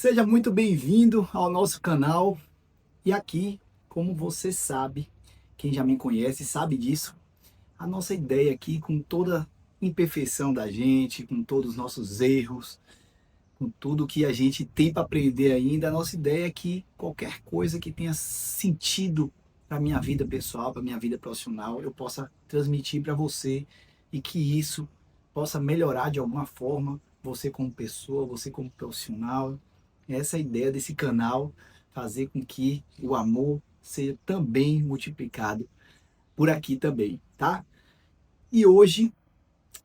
Seja muito bem-vindo ao nosso canal. E aqui, como você sabe, quem já me conhece sabe disso, a nossa ideia aqui, com toda imperfeição da gente, com todos os nossos erros, com tudo que a gente tem para aprender ainda, a nossa ideia é que qualquer coisa que tenha sentido para a minha vida pessoal, para a minha vida profissional, eu possa transmitir para você e que isso possa melhorar de alguma forma você como pessoa, você como profissional. Essa é a ideia desse canal, fazer com que o amor seja também multiplicado por aqui também, tá? E hoje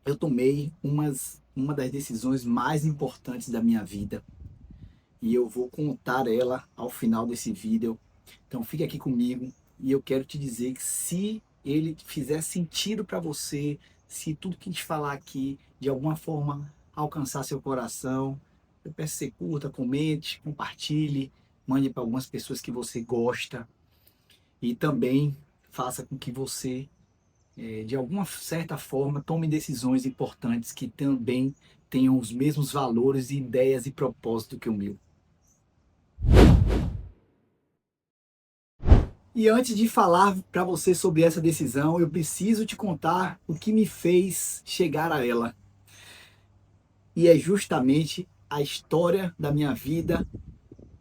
eu tomei uma das decisões mais importantes da minha vida e eu vou contar ela ao final desse vídeo. Então fique aqui comigo e eu quero te dizer que se ele fizer sentido para você, se tudo que a gente falar aqui de alguma forma alcançar seu coração, eu peço que você curta, comente, compartilhe, mande para algumas pessoas que você gosta e também faça com que você, de alguma certa forma, tome decisões importantes que também tenham os mesmos valores, ideias e propósito que o meu. E antes de falar para você sobre essa decisão, eu preciso te contar o que me fez chegar a ela. E é justamente a história da minha vida,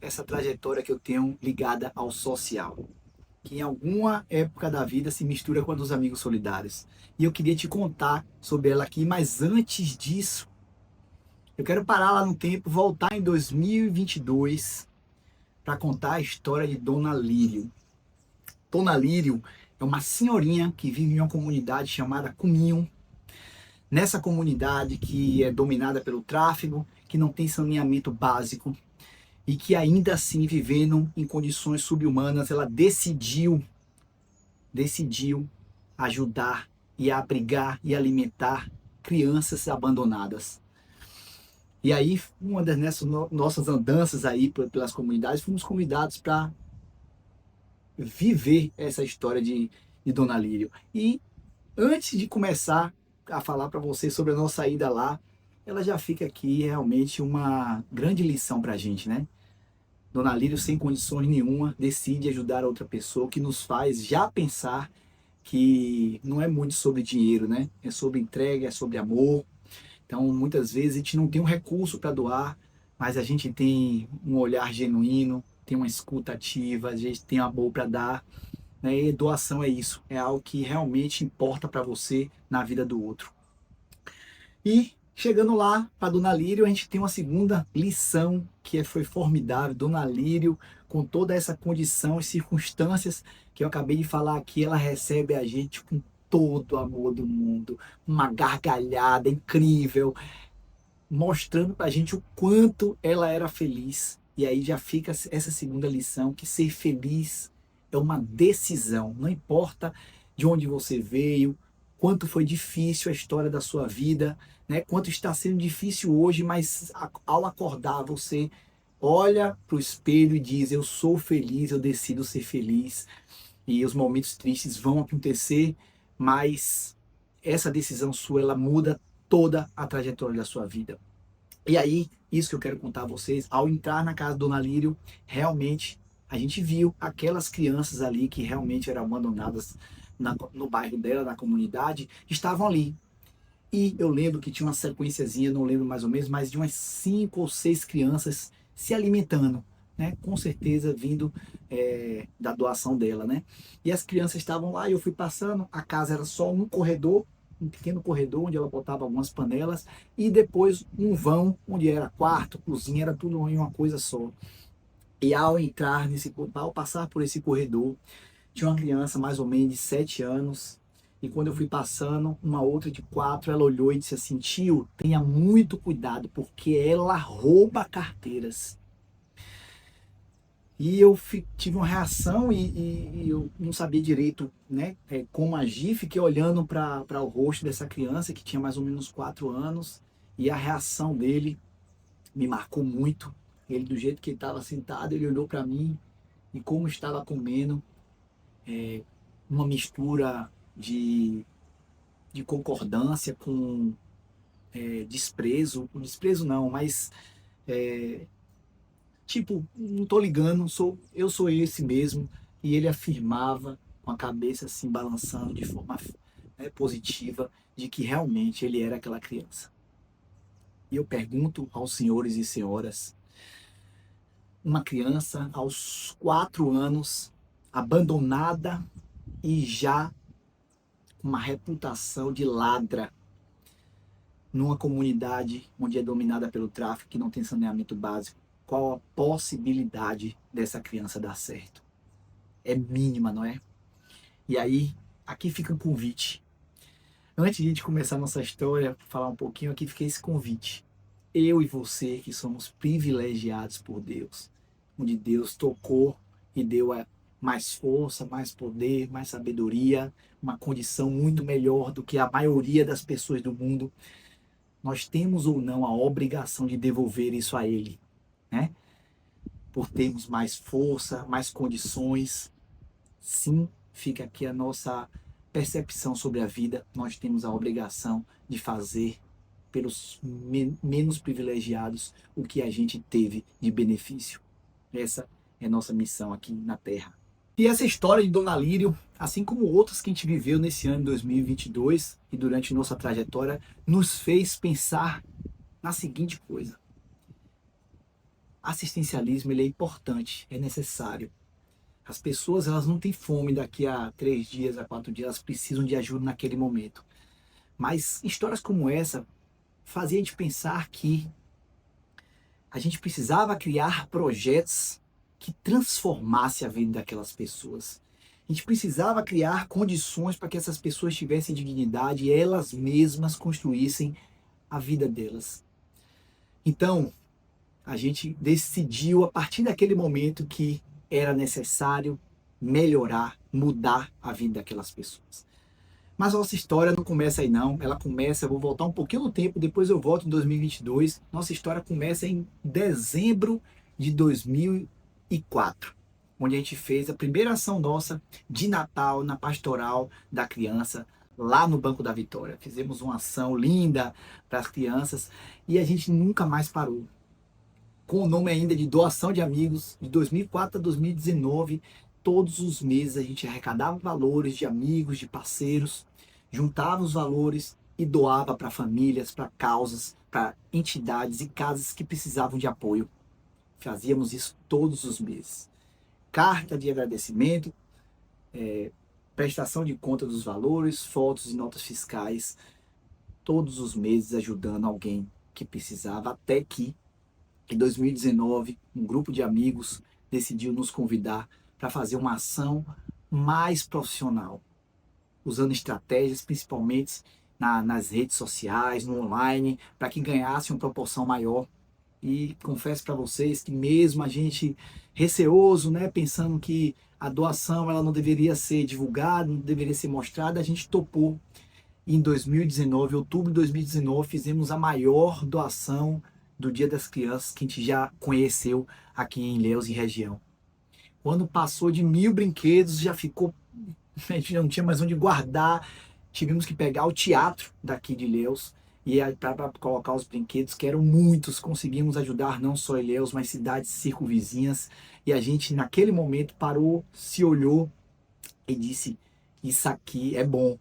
essa trajetória que eu tenho ligada ao social, que em alguma época da vida se mistura com a dos amigos solidários. E eu queria te contar sobre ela aqui, mas antes disso, eu quero parar lá no tempo, voltar em 2022 para contar a história de Dona Lírio. Dona Lírio é uma senhorinha que vive em uma comunidade chamada Cuminho. Nessa comunidade que é dominada pelo tráfico, que não tem saneamento básico e que ainda assim vivendo em condições subhumanas, ela decidiu ajudar e abrigar e alimentar crianças abandonadas. E aí, uma das nossas andanças aí pelas comunidades, fomos convidados para viver essa história de Dona Lírio. E antes de começar a falar para você sobre a nossa ida lá, ela já fica aqui realmente uma grande lição para a gente, né? Dona Lírio, sem condições nenhuma, decide ajudar a outra pessoa, que nos faz já pensar que não é muito sobre dinheiro, né? É sobre entrega, é sobre amor. Então, muitas vezes a gente não tem um recurso para doar, mas a gente tem um olhar genuíno, tem uma escuta ativa, a gente tem amor para dar, né? E doação é isso, é algo que realmente importa para você na vida do outro. E chegando lá para Dona Lírio, a gente tem uma segunda lição que foi formidável. Dona Lírio, com toda essa condição e circunstâncias que eu acabei de falar aqui, ela recebe a gente com todo o amor do mundo, uma gargalhada incrível, mostrando para a gente o quanto ela era feliz. E aí já fica essa segunda lição, que ser feliz é uma decisão. Não importa de onde você veio, quanto foi difícil a história da sua vida, né? Quanto está sendo difícil hoje, mas ao acordar você olha para o espelho e diz: eu sou feliz, eu decido ser feliz. E os momentos tristes vão acontecer, mas essa decisão sua, ela muda toda a trajetória da sua vida. E aí, isso que eu quero contar a vocês, ao entrar na casa do Dona Lírio, realmente a gente viu aquelas crianças ali que realmente eram abandonadas no bairro dela, na comunidade, estavam ali. E eu lembro que tinha uma sequenciazinha, não lembro mais ou menos, mas de umas 5 ou 6 crianças se alimentando, né? Com certeza vindo da doação dela, né? E as crianças estavam lá e eu fui passando, a casa era só um corredor, um pequeno corredor onde ela botava algumas panelas e depois um vão onde era quarto, cozinha, era tudo em uma coisa só. E ao passar por esse corredor, tinha uma criança mais ou menos de 7 anos. E quando eu fui passando, uma outra de 4, ela olhou e disse assim: tio, tenha muito cuidado, porque ela rouba carteiras. E eu tive uma reação e eu não sabia direito, né, como agir. Fiquei olhando para o rosto dessa criança que tinha mais ou menos 4 anos. E a reação dele me marcou muito. Ele, do jeito que ele estava sentado, ele olhou para mim e como estava comendo, uma mistura de concordância com desprezo não, mas Tipo, não tô ligando, eu sou esse mesmo. E ele afirmava com a cabeça assim balançando de forma positiva de que realmente ele era aquela criança. E eu pergunto aos senhores e senhoras, uma criança aos 4 anos, abandonada e já com uma reputação de ladra, numa comunidade onde é dominada pelo tráfico, que não tem saneamento básico, qual a possibilidade dessa criança dar certo? É mínima, não é? E aí, aqui fica um convite. Antes de a gente começar a nossa história, falar um pouquinho, aqui fica esse convite. Eu e você que somos privilegiados por Deus, onde Deus tocou e deu mais força, mais poder, mais sabedoria, uma condição muito melhor do que a maioria das pessoas do mundo. Nós temos ou não a obrigação de devolver isso a Ele, né? Por termos mais força, mais condições. Sim, fica aqui a nossa percepção sobre a vida. Nós temos a obrigação de fazer pelos menos privilegiados o que a gente teve de benefício. Essa é a nossa missão aqui na Terra. E essa história de Dona Lírio, assim como outras que a gente viveu nesse ano de 2022 e durante nossa trajetória, nos fez pensar na seguinte coisa: assistencialismo ele é importante, é necessário. As pessoas elas não têm fome daqui a 3 dias, a 4 dias, elas precisam de ajuda naquele momento. Mas histórias como essa faziam a gente pensar que a gente precisava criar projetos que transformassem a vida daquelas pessoas. A gente precisava criar condições para que essas pessoas tivessem dignidade e elas mesmas construíssem a vida delas. Então, a gente decidiu a partir daquele momento que era necessário melhorar, mudar a vida daquelas pessoas. Mas a nossa história não começa aí não, ela começa, eu vou voltar um pouquinho no tempo, depois eu volto em 2022. Nossa história começa em dezembro de 2004, onde a gente fez a primeira ação nossa de Natal na pastoral da criança, lá no Banco da Vitória. Fizemos uma ação linda para as crianças e a gente nunca mais parou. Com o nome ainda de Doação de Amigos, de 2004 a 2019, todos os meses a gente arrecadava valores de amigos, de parceiros, juntava os valores e doava para famílias, para causas, para entidades e casas que precisavam de apoio. Fazíamos isso todos os meses. Carta de agradecimento, prestação de conta dos valores, fotos e notas fiscais, todos os meses ajudando alguém que precisava, até que em 2019, um grupo de amigos decidiu nos convidar para fazer uma ação mais profissional, usando estratégias principalmente nas redes sociais, no online, para que ganhasse uma proporção maior. E confesso para vocês que mesmo a gente receoso, né, pensando que a doação ela não deveria ser divulgada, não deveria ser mostrada, a gente topou. E em 2019, outubro de 2019, fizemos a maior doação do Dia das Crianças que a gente já conheceu aqui em Ilhéus e região. Quando passou de 1.000 brinquedos, já ficou, a gente não tinha mais onde guardar, tivemos que pegar o teatro daqui de Ilhéus e para colocar os brinquedos, que eram muitos, conseguimos ajudar não só Ilhéus, mas cidades circunvizinhas, e a gente naquele momento parou, se olhou e disse: isso aqui é bom,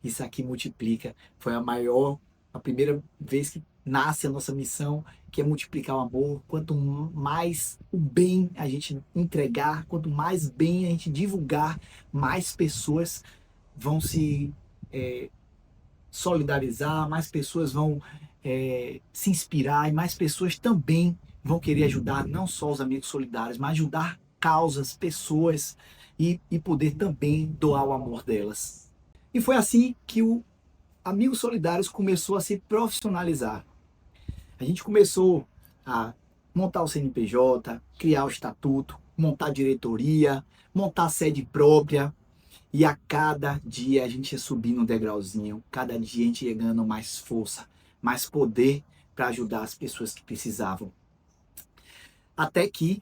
isso aqui multiplica. Foi a primeira vez que nasce a nossa missão, que é multiplicar o amor. Quanto mais o bem a gente entregar, quanto mais bem a gente divulgar, mais pessoas vão se solidarizar, mais pessoas vão se inspirar e mais pessoas também vão querer ajudar não só os amigos solidários, mas ajudar causas, pessoas e poder também doar o amor delas. E foi assim que o Amigos Solidários começou a se profissionalizar. A gente começou a montar o CNPJ, criar o estatuto, montar a diretoria, montar a sede própria. E a cada dia a gente ia subindo um degrauzinho, cada dia a gente ia ganhando mais força, mais poder para ajudar as pessoas que precisavam. Até que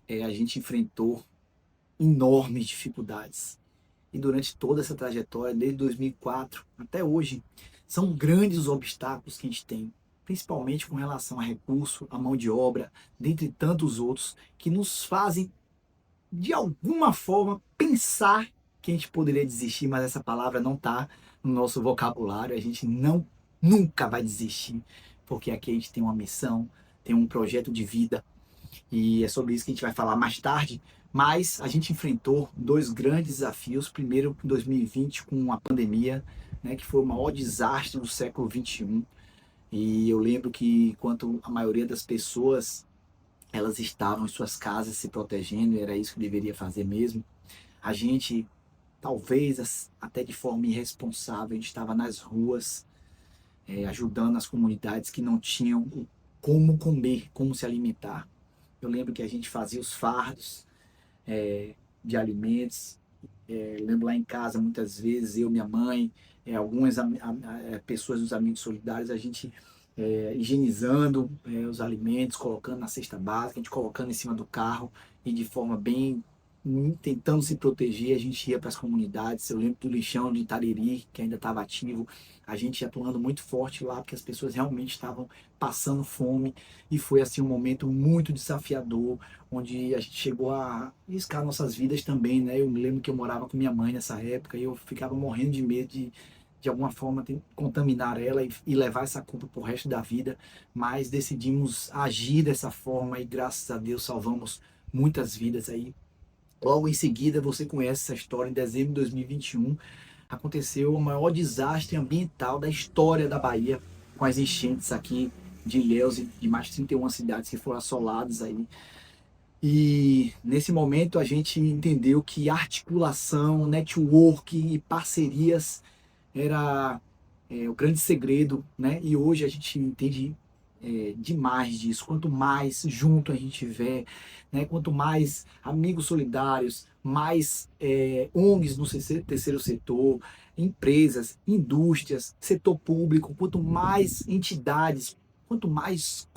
a gente enfrentou enormes dificuldades. E durante toda essa trajetória, desde 2004 até hoje, são grandes os obstáculos que a gente tem, principalmente com relação a recurso, a mão de obra, dentre tantos outros, que nos fazem, de alguma forma, pensar que a gente poderia desistir, mas essa palavra não está no nosso vocabulário. A gente nunca vai desistir, porque aqui a gente tem uma missão, tem um projeto de vida, e é sobre isso que a gente vai falar mais tarde. Mas a gente enfrentou dois grandes desafios. Primeiro, em 2020, com a pandemia, né, que foi o maior desastre do século XXI. E eu lembro que, enquanto a maioria das pessoas elas estavam em suas casas se protegendo, e era isso que deveria fazer mesmo, a gente, talvez até de forma irresponsável, a gente estava nas ruas, ajudando as comunidades que não tinham como comer, como se alimentar. Eu lembro que a gente fazia os fardos de alimentos. Eu lembro lá em casa, muitas vezes, eu, minha mãe, algumas pessoas dos Amigos Solidários, a gente higienizando os alimentos, colocando na cesta básica, a gente colocando em cima do carro e de forma bem tentando se proteger. A gente ia para as comunidades. Eu lembro do lixão de Itariri, que ainda estava ativo, a gente atuando muito forte lá, porque as pessoas realmente estavam passando fome, e foi assim um momento muito desafiador, onde a gente chegou a riscar nossas vidas também, né? Eu me lembro que eu morava com minha mãe nessa época, e eu ficava morrendo de medo de alguma forma contaminar ela e levar essa culpa para o resto da vida, mas decidimos agir dessa forma e graças a Deus salvamos muitas vidas aí. Logo em seguida, você conhece essa história. Em dezembro de 2021, aconteceu o maior desastre ambiental da história da Bahia, com as enchentes aqui de Ilhéus e de mais de 31 cidades que foram assoladas aí. E nesse momento a gente entendeu que articulação, network e parcerias era o grande segredo, né? E hoje a gente entende demais disso. Quanto mais junto a gente tiver, né? Quanto mais amigos solidários, mais ONGs no terceiro setor, empresas, indústrias, setor público, quanto mais entidades, quanto mais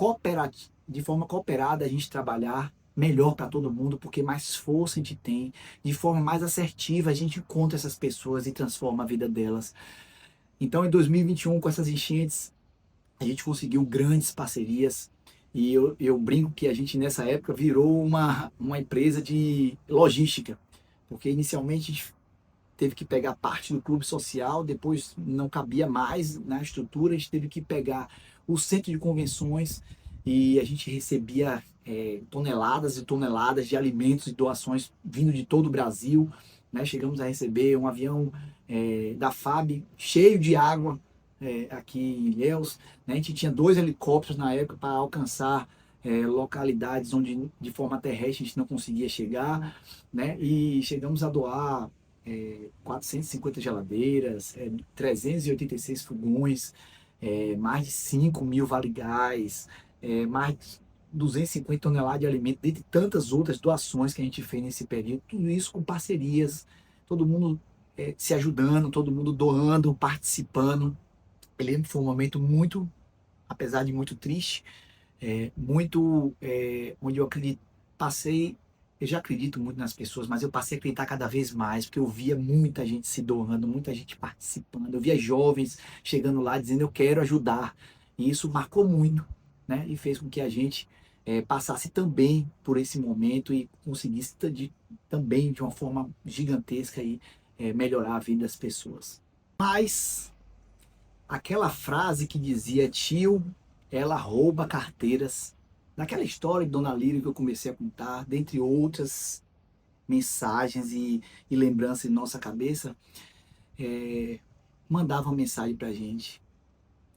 de forma cooperada a gente trabalhar, melhor para todo mundo, porque mais força a gente tem, de forma mais assertiva a gente encontra essas pessoas e transforma a vida delas. Então, em 2021, com essas enchentes, a gente conseguiu grandes parcerias, e eu brinco que a gente nessa época virou uma empresa de logística, porque inicialmente a gente teve que pegar parte do clube social, depois não cabia mais na estrutura, a gente teve que pegar o centro de convenções, e a gente recebia toneladas e toneladas de alimentos e doações vindo de todo o Brasil, né? Chegamos a receber um avião da FAB cheio de água aqui em Ilhéus, né? A gente tinha 2 helicópteros na época para alcançar localidades onde de forma terrestre a gente não conseguia chegar, né? E chegamos a doar 450 geladeiras, 386 fogões, mais de 5 mil vale-gás, mais de 250 toneladas de alimento, dentre tantas outras doações que a gente fez nesse período. Tudo isso com parcerias, todo mundo se ajudando, todo mundo doando, participando. Eu lembro que foi um momento muito, apesar de muito triste, onde eu passei, eu já acredito muito nas pessoas, mas eu passei a acreditar cada vez mais, porque eu via muita gente se doando, muita gente participando, eu via jovens chegando lá dizendo eu quero ajudar, e isso marcou muito, né? E fez com que a gente passasse também por esse momento e conseguisse também de uma forma gigantesca aí, melhorar a vida das pessoas. Mas aquela frase que dizia tio, ela rouba carteiras, daquela história de Dona Lírio que eu comecei a contar, dentre outras mensagens e lembranças em nossa cabeça, mandava uma mensagem para a gente.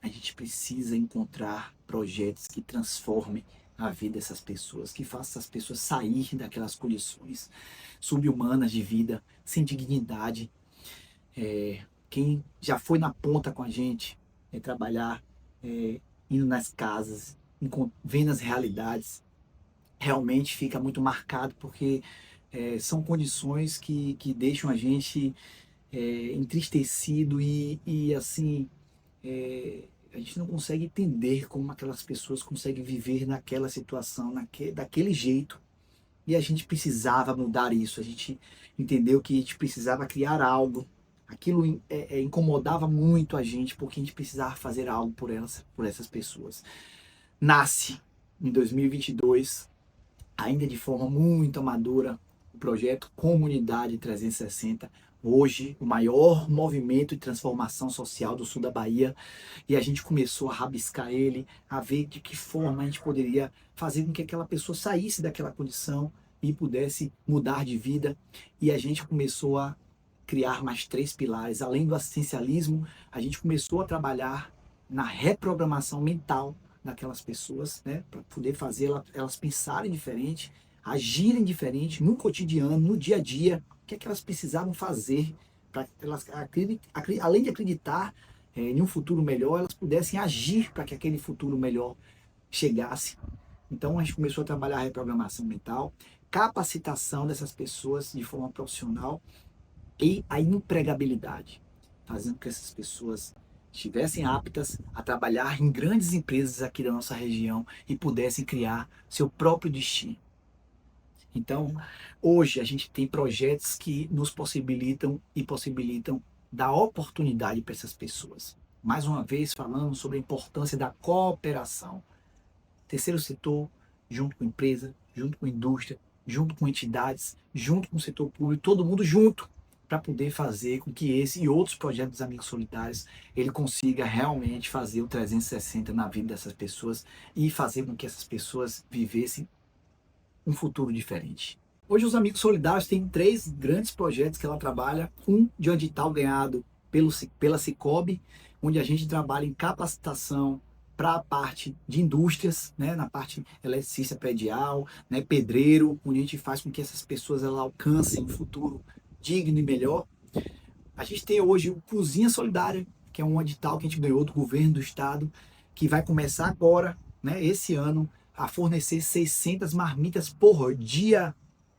A gente precisa encontrar projetos que transformem a vida dessas pessoas, que façam essas pessoas sair daquelas condições subhumanas de vida, sem dignidade. Quem já foi na ponta com a gente, trabalhar, indo nas casas, vendo as realidades, realmente fica muito marcado, porque são condições que deixam a gente entristecido e assim, a gente não consegue entender como aquelas pessoas conseguem viver naquela situação, daquele jeito. E a gente precisava mudar isso, a gente entendeu que a gente precisava criar algo Aquilo incomodava muito a gente, porque a gente precisava fazer algo por elas, por essas pessoas. Nasce em 2022, ainda de forma muito amadora, o projeto Comunidade 360, hoje o maior movimento de transformação social do sul da Bahia, e a gente começou a rabiscar ele, a ver de que forma a gente poderia fazer com que aquela pessoa saísse daquela condição e pudesse mudar de vida, e a gente começou a criar mais 3 pilares. Além do assistencialismo, a gente começou a trabalhar na reprogramação mental daquelas pessoas, né, para poder fazer elas pensarem diferente, agirem diferente no cotidiano, no dia a dia, o que é que elas precisavam fazer para elas, além de acreditar em um futuro melhor, elas pudessem agir para que aquele futuro melhor chegasse. Então a gente começou a trabalhar a reprogramação mental, capacitação dessas pessoas de forma profissional e a empregabilidade, fazendo com que essas pessoas estivessem aptas a trabalhar em grandes empresas aqui da nossa região e pudessem criar seu próprio destino. Então, hoje a gente tem projetos que nos possibilitam e possibilitam dar oportunidade para essas pessoas. Mais uma vez, falando sobre a importância da cooperação. Terceiro setor, junto com empresa, junto com indústria, junto com entidades, junto com o setor público, todo mundo junto, para poder fazer com que esse e outros projetos dos Amigos Solidários ele consiga realmente fazer o 360 na vida dessas pessoas e fazer com que essas pessoas vivessem um futuro diferente. Hoje os Amigos Solidários têm 3 grandes projetos que ela trabalha, um de edital ganhado pela Cicobi, onde a gente trabalha em capacitação para a parte de indústrias, né, na parte eletricista predial, né, pedreiro, onde a gente faz com que essas pessoas elas alcancem um futuro digno e melhor. A gente tem hoje o Cozinha Solidária, que é um edital que a gente ganhou do governo do estado, que vai começar agora, né, esse ano, a fornecer 600 marmitas por dia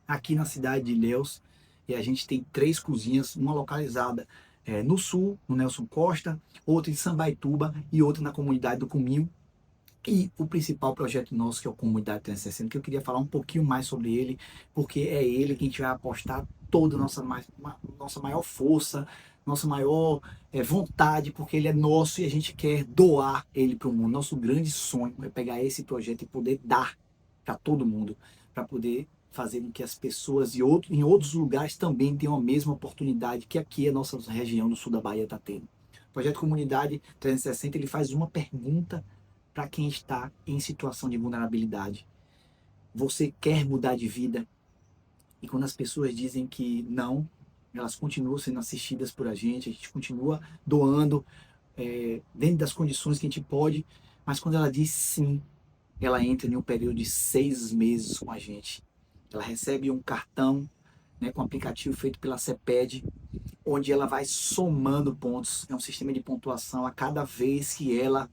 aqui na cidade de Ilhéus. E a gente tem 3 cozinhas, uma localizada no sul, no Nelson Costa, outra em Sambaituba e outra na comunidade do Cuminho. E o principal projeto nosso, que é o Comunidade 360, que eu queria falar um pouquinho mais sobre ele, porque é ele que a gente vai apostar toda a nossa maior força, nossa maior vontade, porque ele é nosso e a gente quer doar ele para o mundo. Nosso grande sonho é pegar esse projeto e poder dar para todo mundo, para poder fazer com que as pessoas em outros lugares também tenham a mesma oportunidade que aqui a nossa região do sul da Bahia está tendo. O projeto Comunidade 360 ele faz uma pergunta para quem está em situação de vulnerabilidade. Você quer mudar de vida? E quando as pessoas dizem que não, elas continuam sendo assistidas por a gente continua doando dentro das condições que a gente pode, mas quando ela diz sim, ela entra em um período de 6 meses com a gente. Ela recebe um cartão, né, com um aplicativo feito pela CEPED, onde ela vai somando pontos. É um sistema de pontuação a cada vez que ela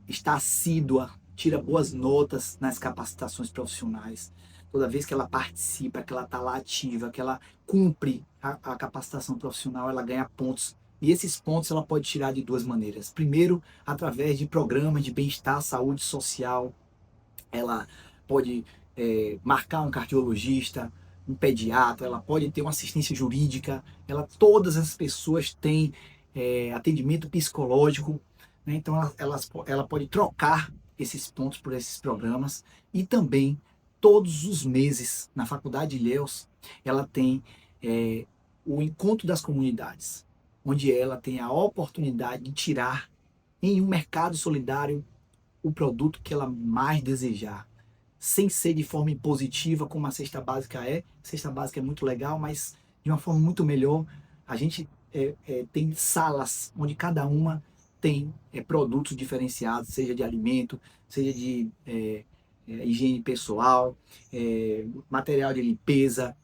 está assídua, tira boas notas nas capacitações profissionais. Toda vez que ela participa, que ela está lá ativa, que ela cumpre a capacitação profissional, ela ganha pontos. E esses pontos ela pode tirar de 2 maneiras. Primeiro, através de programas de bem-estar, saúde social. Ela pode marcar um cardiologista, um pediatra, ela pode ter uma assistência jurídica. Todas as pessoas têm atendimento psicológico, né? Então ela pode trocar esses pontos por esses programas. E também todos os meses na Faculdade de Ilhéus ela tem o Encontro das Comunidades, onde ela tem a oportunidade de tirar em um mercado solidário o produto que ela mais desejar, sem ser de forma impositiva como a cesta básica é. A cesta básica é muito legal, mas de uma forma muito melhor. A gente tem salas onde cada uma tem produtos diferenciados, seja de alimento, seja de higiene pessoal, material de limpeza,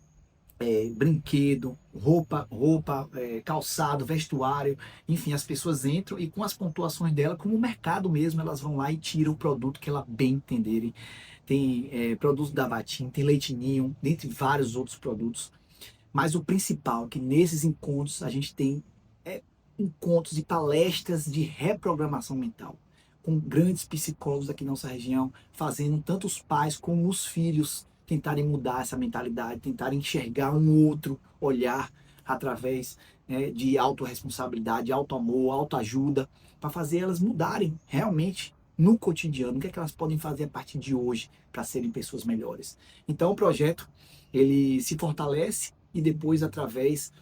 brinquedo, roupa, calçado, vestuário, enfim, as pessoas entram e com as pontuações dela, como o mercado mesmo, elas vão lá e tiram o produto que elas bem entenderem. Tem produtos da Vatim, tem Leite Ninho, dentre vários outros produtos. Mas o principal é que nesses encontros a gente tem encontros e palestras de reprogramação mental, com grandes psicólogos aqui na nossa região, fazendo tanto os pais como os filhos tentarem mudar essa mentalidade, tentarem enxergar um outro olhar através, né, de autorresponsabilidade, autoamor, autoajuda, para fazer elas mudarem realmente no cotidiano. O que é que elas podem fazer a partir de hoje para serem pessoas melhores? Então o projeto ele se fortalece e depois através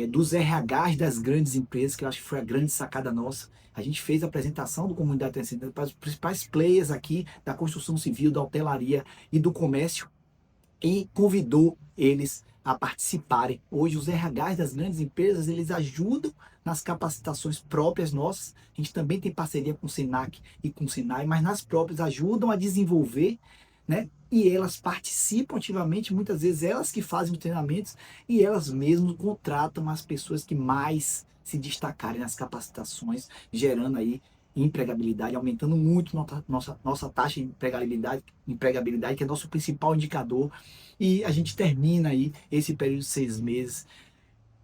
dos RHs das grandes empresas, que eu acho que foi a grande sacada nossa. A gente fez a apresentação do Comunidade 360 para os principais players aqui da construção civil, da hotelaria e do comércio e convidou eles a participarem. Hoje os RHs das grandes empresas, eles ajudam nas capacitações próprias nossas. A gente também tem parceria com o Senac e com o Sinai, mas nas próprias ajudam a desenvolver, né? E elas participam ativamente, muitas vezes elas que fazem os treinamentos e elas mesmas contratam as pessoas que mais se destacarem nas capacitações, gerando aí empregabilidade, aumentando muito nossa taxa de empregabilidade, que é nosso principal indicador. E a gente termina aí esse período de 6 meses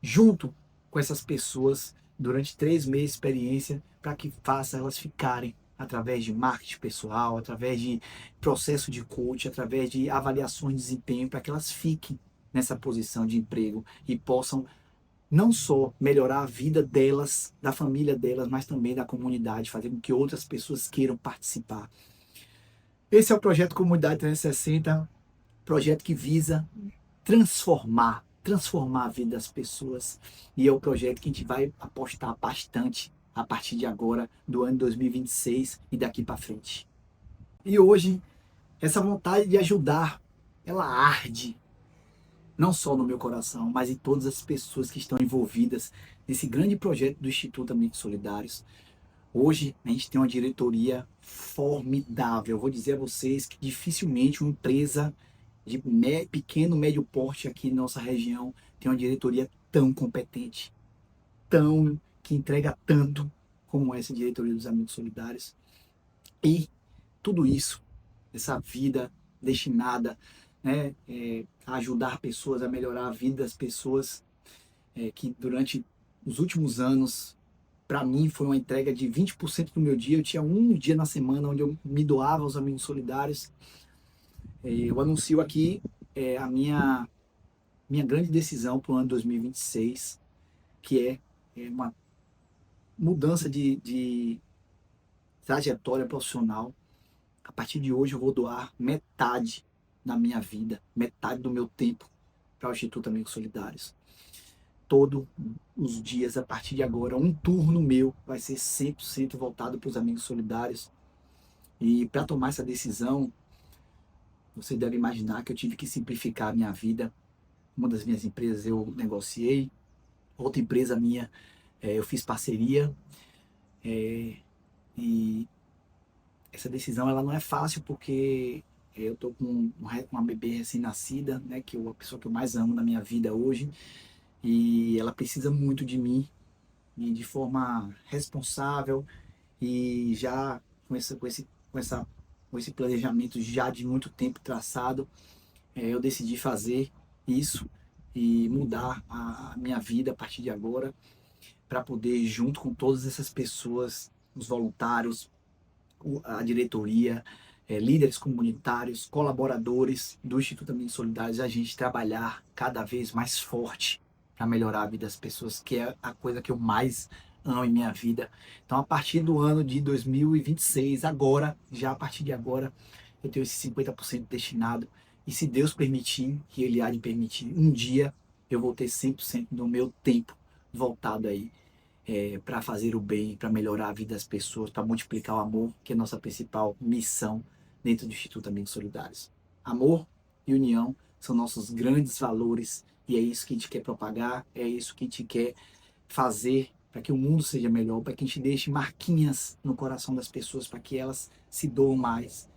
junto com essas pessoas durante 3 meses de experiência para que faça elas ficarem através de marketing pessoal, através de processo de coach, através de avaliações de desempenho, para que elas fiquem nessa posição de emprego e possam não só melhorar a vida delas, da família delas, mas também da comunidade, fazer com que outras pessoas queiram participar. Esse é o projeto Comunidade 360, projeto que visa transformar a vida das pessoas. E é o projeto que a gente vai apostar bastante a partir de agora, do ano 2026 e daqui para frente. E hoje, essa vontade de ajudar, ela arde não só no meu coração, mas em todas as pessoas que estão envolvidas nesse grande projeto do Instituto Amigos Solidários. Hoje a gente tem uma diretoria formidável. Eu vou dizer a vocês que dificilmente uma empresa de pequeno, médio porte aqui na nossa região tem uma diretoria tão competente, que entrega tanto como essa diretoria dos Amigos Solidários. E tudo isso, essa vida destinada, né, a ajudar pessoas, a melhorar a vida das pessoas, que durante os últimos anos, para mim, foi uma entrega de 20% do meu dia. Eu tinha um dia na semana onde eu me doava aos Amigos Solidários. Eu anuncio aqui a minha grande decisão para o ano 2026, que é uma mudança de trajetória profissional. A partir de hoje eu vou doar metade da minha vida, metade do meu tempo para o Instituto Amigos Solidários. Todos os dias, a partir de agora, um turno meu vai ser 100% voltado para os Amigos Solidários. E para tomar essa decisão, você deve imaginar que eu tive que simplificar a minha vida. Uma das minhas empresas eu negociei, outra empresa minha eu fiz parceria. E essa decisão ela não é fácil porque eu estou com uma bebê recém-nascida, né, que é a pessoa que eu mais amo na minha vida hoje, e ela precisa muito de mim, e de forma responsável e já com esse planejamento já de muito tempo traçado, eu decidi fazer isso e mudar a minha vida a partir de agora para poder, junto com todas essas pessoas, os voluntários, a diretoria, líderes comunitários, colaboradores do Instituto Amigos Solidários, a gente trabalhar cada vez mais forte para melhorar a vida das pessoas, que é a coisa que eu mais amo em minha vida. Então, a partir do ano de 2026, agora, já a partir de agora, eu tenho esse 50% destinado. E se Deus permitir, que Ele há de permitir, um dia eu vou ter 100% do meu tempo voltado aí para fazer o bem, para melhorar a vida das pessoas, para multiplicar o amor, que é a nossa principal missão dentro do Instituto Amigos Solidários. Amor e união são nossos grandes valores e é isso que a gente quer propagar, é isso que a gente quer fazer para que o mundo seja melhor, para que a gente deixe marquinhas no coração das pessoas, para que elas se doam mais,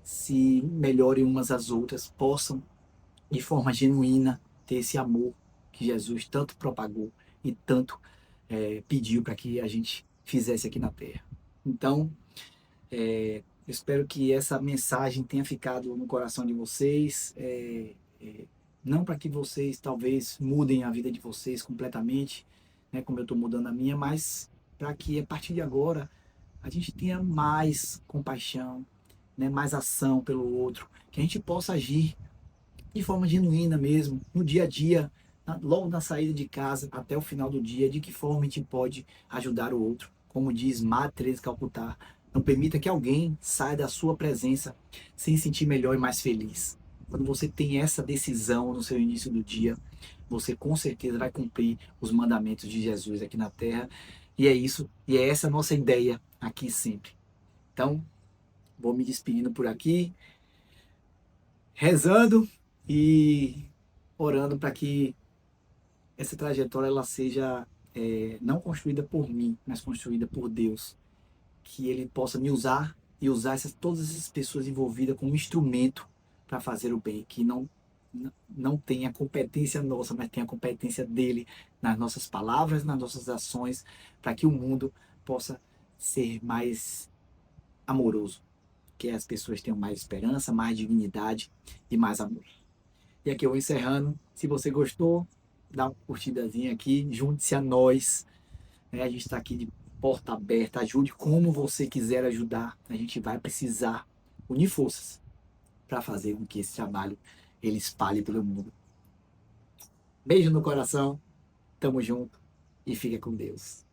se melhorem umas às outras, possam, de forma genuína, ter esse amor que Jesus tanto propagou e tanto pediu para que a gente fizesse aqui na Terra. Então, eu espero que essa mensagem tenha ficado no coração de vocês, não para que vocês talvez mudem a vida de vocês completamente, né, como eu estou mudando a minha, mas para que a partir de agora a gente tenha mais compaixão, né, mais ação pelo outro, que a gente possa agir de forma genuína mesmo, no dia a dia, logo na saída de casa até o final do dia, de que forma a gente pode ajudar o outro. Como diz Madre Teresa de Calcutá, não permita que alguém saia da sua presença sem se sentir melhor e mais feliz. Quando você tem essa decisão no seu início do dia, você com certeza vai cumprir os mandamentos de Jesus aqui na Terra. E é isso, e é essa a nossa ideia aqui sempre. Então, vou me despedindo por aqui, rezando e orando para que essa trajetória ela seja não construída por mim, mas construída por Deus. Que Ele possa me usar e usar todas essas pessoas envolvidas como instrumento para fazer o bem. Que não tenha competência nossa, mas tenha competência dele nas nossas palavras, nas nossas ações, para que o mundo possa ser mais amoroso. Que as pessoas tenham mais esperança, mais dignidade e mais amor. E aqui eu vou encerrando. Se você gostou, dá uma curtidazinha aqui, junte-se a nós. Né? A gente está aqui de porta aberta, ajude como você quiser ajudar. A gente vai precisar unir forças para fazer com que esse trabalho ele espalhe pelo mundo. Beijo no coração, tamo junto e fica com Deus.